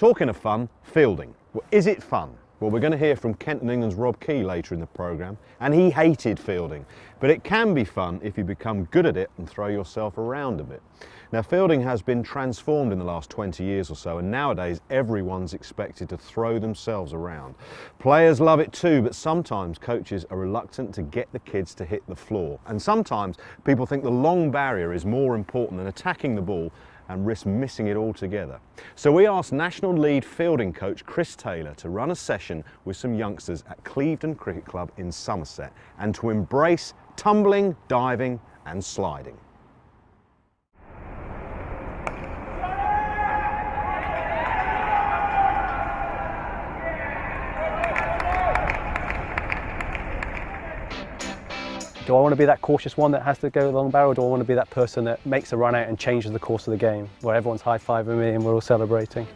Talking of fun, fielding. Well, is it fun? Well, we're going to hear from Kent and England's Rob Key later in the programme, and he hated fielding. But it can be fun if you become good at it and throw yourself around a bit. Now, fielding has been transformed in the last 20 years or so, and nowadays everyone's expected to throw themselves around. Players love it too, but sometimes coaches are reluctant to get the kids to hit the floor. And sometimes people think the long barrier is more important than attacking the ball and risk missing it altogether. So we asked national lead fielding coach Chris Taylor to run a session with some youngsters at Clevedon Cricket Club in Somerset and to embrace tumbling, diving and sliding. Do I want to be that cautious one that has to go long barrel, or do I want to be that person that makes a run out and changes the course of the game, where everyone's high-fiving me and we're all celebrating?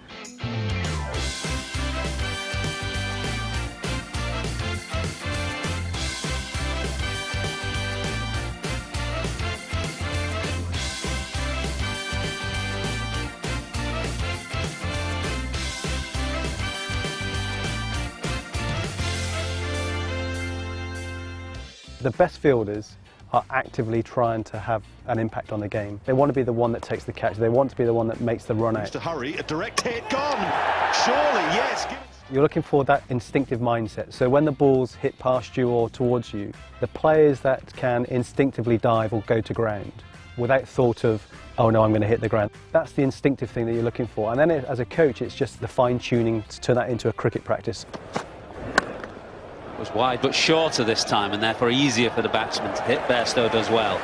The best fielders are actively trying to have an impact on the game. They want to be the one that takes the catch. They want to be the one that makes the run out. To hurry, a direct hit, gone! Surely, yes! You're looking for that instinctive mindset. So when the balls hit past you or towards you, the players that can instinctively dive or go to ground without thought of, oh no, I'm going to hit the ground. That's the instinctive thing that you're looking for. And then as a coach, it's just the fine-tuning to turn that into a cricket practice. Was wide but shorter this time, and therefore easier for the batsman to hit. Bairstow does well.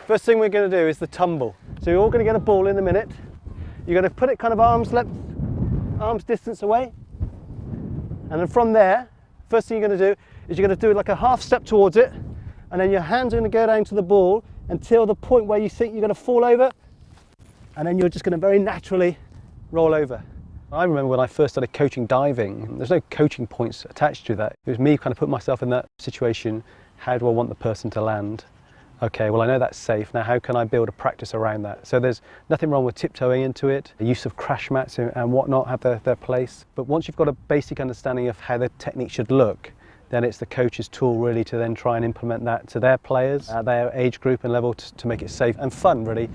First thing we're going to do is the tumble. So you're all going to get a ball in a minute. You're going to put it kind of arm's distance away. And then from there, first thing you're going to do is you're going to do like a half step towards it, and then your hands are going to go down to the ball until the point where you think you're going to fall over, and then you're just going to very naturally roll over. I remember when I first started coaching diving, there's no coaching points attached to that. It was me kind of putting myself in that situation. How do I want the person to land? Okay, well I know that's safe. Now how can I build a practice around that? So there's nothing wrong with tiptoeing into it. The use of crash mats and whatnot have their place. But once you've got a basic understanding of how the technique should look, then it's the coach's tool really to then try and implement that to their players, at their age group and level to make it safe and fun really.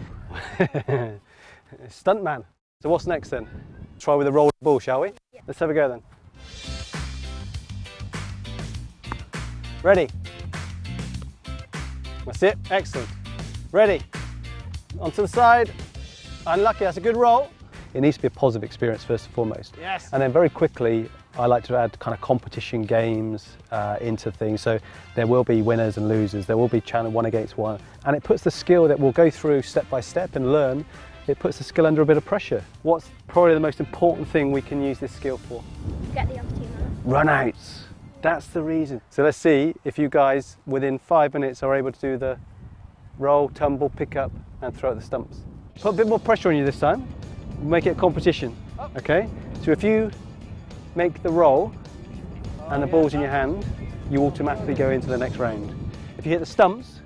Stuntman. So what's next then? Try with a rolling ball, shall we? Yeah. Let's have a go then. Ready? That's it, excellent. Ready? Onto the side. Unlucky, that's a good roll. It needs to be a positive experience first and foremost. Yes. And then very quickly, I like to add kind of competition games into things. So there will be winners and losers. There will be challenge one against one. And it puts the skill that we'll go through step by step and learn. It puts the skill under a bit of pressure. What's probably the most important thing we can use this skill for? Get the other team out. Run outs. That's the reason. So let's see if you guys within 5 minutes are able to do the roll, tumble, pick up and throw at the stumps. Put a bit more pressure on you this time. Make it a competition, okay? So if you make the roll and the ball's in your hand, you automatically go into the next round. If you hit the stumps,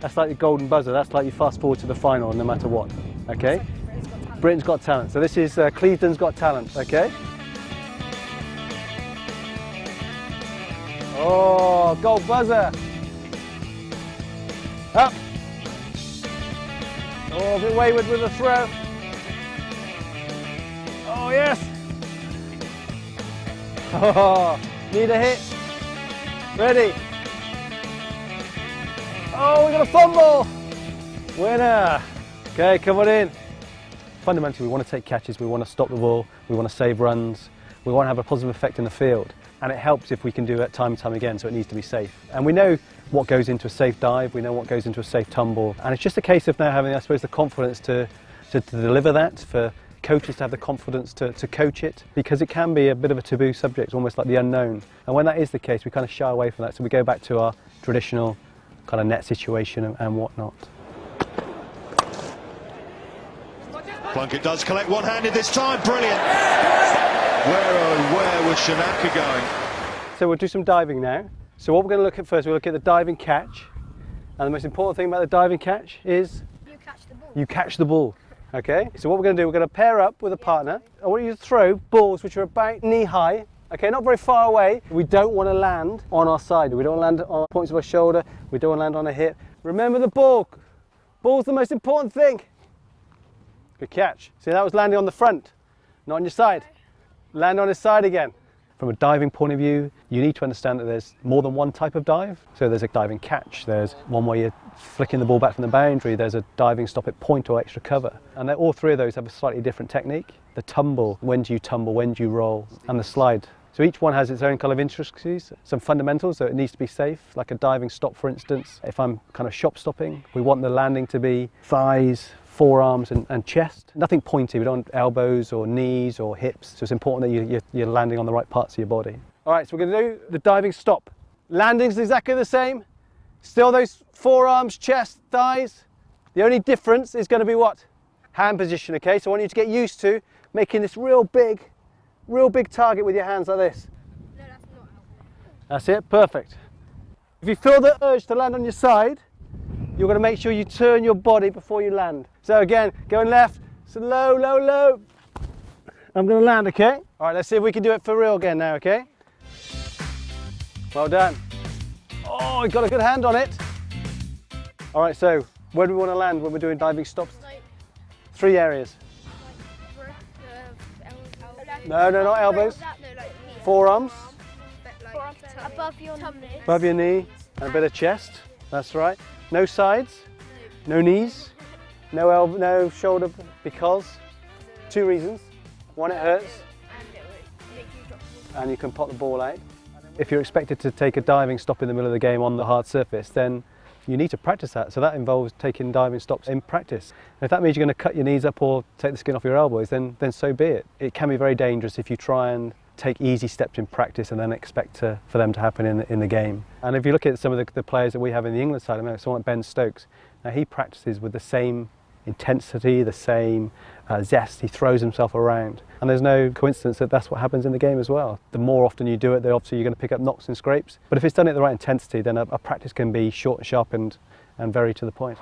that's like the golden buzzer. That's like you fast forward to the final no matter what. Okay? Britain's Got Talent. So this is Clevedon's Got Talent, okay? Oh, gold buzzer. Up. Oh, a bit wayward with the throw. Oh, yes. Oh, need a hit. Ready. Oh, we got a fumble. Winner. Okay, come on in. Fundamentally, we want to take catches, we want to stop the ball, we want to save runs, we want to have a positive effect in the field. And it helps if we can do it time and time again, so it needs to be safe. And we know what goes into a safe dive, we know what goes into a safe tumble. And it's just a case of now having, I suppose, the confidence to deliver that, for coaches to have the confidence to coach it, because it can be a bit of a taboo subject, almost like the unknown. And when that is the case, we kind of shy away from that, so we go back to our traditional kind of net situation and whatnot. Plunkett does collect one-handed this time, brilliant! Where was Shanaka going? So we'll do some diving now. So what we're going to look at first, we'll look at the diving catch. And the most important thing about the diving catch is? You catch the ball. You catch the ball. Okay, so what we're going to do, we're going to pair up with a partner. I want you to throw balls which are about knee high, okay, not very far away. We don't want to land on our side. We don't want to land on points of our shoulder. We don't want to land on a hip. Remember the ball. Ball's the most important thing. Good catch. See, that was landing on the front, not on your side. Land on his side again. From a diving point of view, you need to understand that there's more than one type of dive. So there's a diving catch, there's one where you're flicking the ball back from the boundary, there's a diving stop at point or extra cover. And all three of those have a slightly different technique. The tumble, when do you roll, and the slide. So each one has its own kind of intricacies, some fundamentals, so it needs to be safe, like a diving stop for instance. If I'm kind of shop stopping, we want the landing to be thighs, forearms and chest. Nothing pointy, we don't want elbows or knees or hips. So it's important that you're landing on the right parts of your body. All right, so we're going to do the diving stop. Landing's exactly the same. Still those forearms, chest, thighs. The only difference is going to be what? Hand position, okay? So I want you to get used to making this real big target with your hands like this. No, that's not helpful. That's it, perfect. If you feel the urge to land on your side, you're going to make sure you turn your body before you land. So again, going left, so low, low, low. I'm going to land, okay? All right, let's see if we can do it for real again now, okay? Well done. Oh, you got a good hand on it. All right, so where do we want to land when we're doing diving stops? Like, 3 areas. No, not elbows. Forearms. Above your knee. Above your knee and a bit of chest. That's right. No sides, no knees, no elbow, no shoulder, because 2 reasons. 1, it hurts, and you can pop the ball out. If you're expected to take a diving stop in the middle of the game on the hard surface, then you need to practice that. So that involves taking diving stops in practice. And if that means you're going to cut your knees up or take the skin off your elbows, then so be it. It can be very dangerous if you try and take easy steps in practice and then expect for them to happen in the game. And if you look at some of the players that we have in the England side, I mean, someone like Ben Stokes, now he practices with the same intensity, the same zest. He throws himself around, and there's no coincidence that that's what happens in the game as well. The more often you do it, then obviously you're going to pick up knocks and scrapes, but if it's done at the right intensity, then a practice can be short and sharp and very to the point.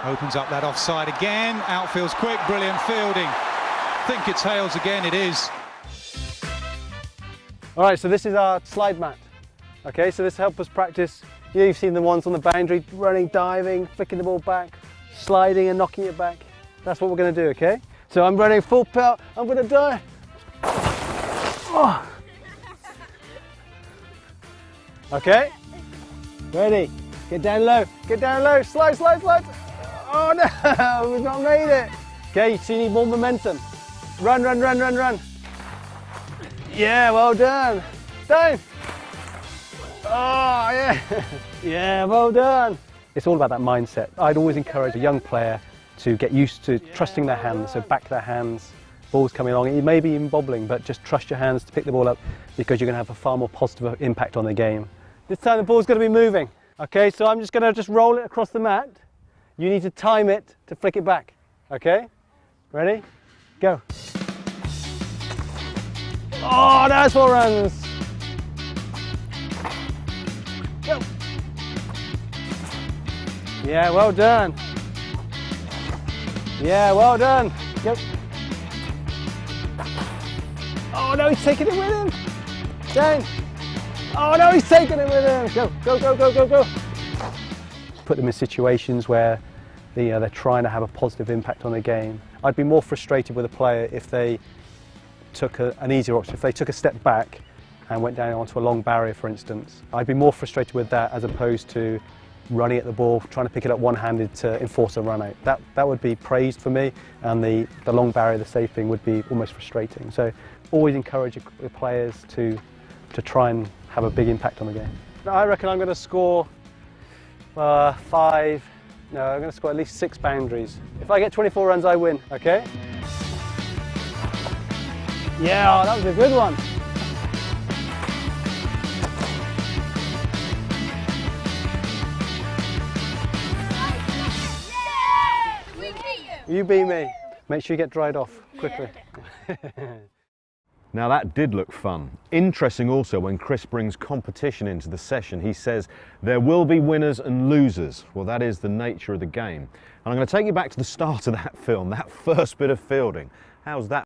Opens up that offside again, outfield's quick, brilliant fielding. Think it's Hales again, it is. All right, so this is our slide mat. Okay, so this helps us practice. You've seen the ones on the boundary, running, diving, flicking the ball back, sliding and knocking it back. That's what we're going to do, okay? So I'm running full pelt, I'm going to dive. Oh. Okay, ready, get down low, slide, slide, slide. Oh no, we've not made it. Okay, so you need more momentum. Run, run, run, run, run. Yeah, well done. Down. Oh, yeah. Yeah, well done. It's all about that mindset. I'd always encourage a young player to get used to trusting their hands, so back their hands, ball's coming along, it may be even bobbling, but just trust your hands to pick the ball up because you're going to have a far more positive impact on the game. This time the ball's going to be moving. Okay, so I'm just going to roll it across the mat. You need to time it to flick it back. Okay, ready? Go. Oh, that's 4 runs. Go. Yeah, well done. Yeah, well done. Go. Oh no, he's taking it with him. Down. Oh no, he's taking it with him. Go, go, go, go, go, go. Put them in situations where they're trying to have a positive impact on the game. I'd be more frustrated with a player if they took an easier option, if they took a step back and went down onto a long barrier, for instance. I'd be more frustrated with that as opposed to running at the ball, trying to pick it up one-handed to enforce a run out. That would be praised for me, and the long barrier, the safe thing, would be almost frustrating. So always encourage the players to try and have a big impact on the game. I reckon I'm going to score 5, no, I'm going to score at least 6 boundaries. If I get 24 runs, I win, okay? Yeah, that was a good one. You beat me. Make sure you get dried off quickly. Yeah. Now that did look fun. Interesting also when Chris brings competition into the session, he says there will be winners and losers. Well, that is the nature of the game. And I'm going to take you back to the start of that film, that first bit of fielding. How's that?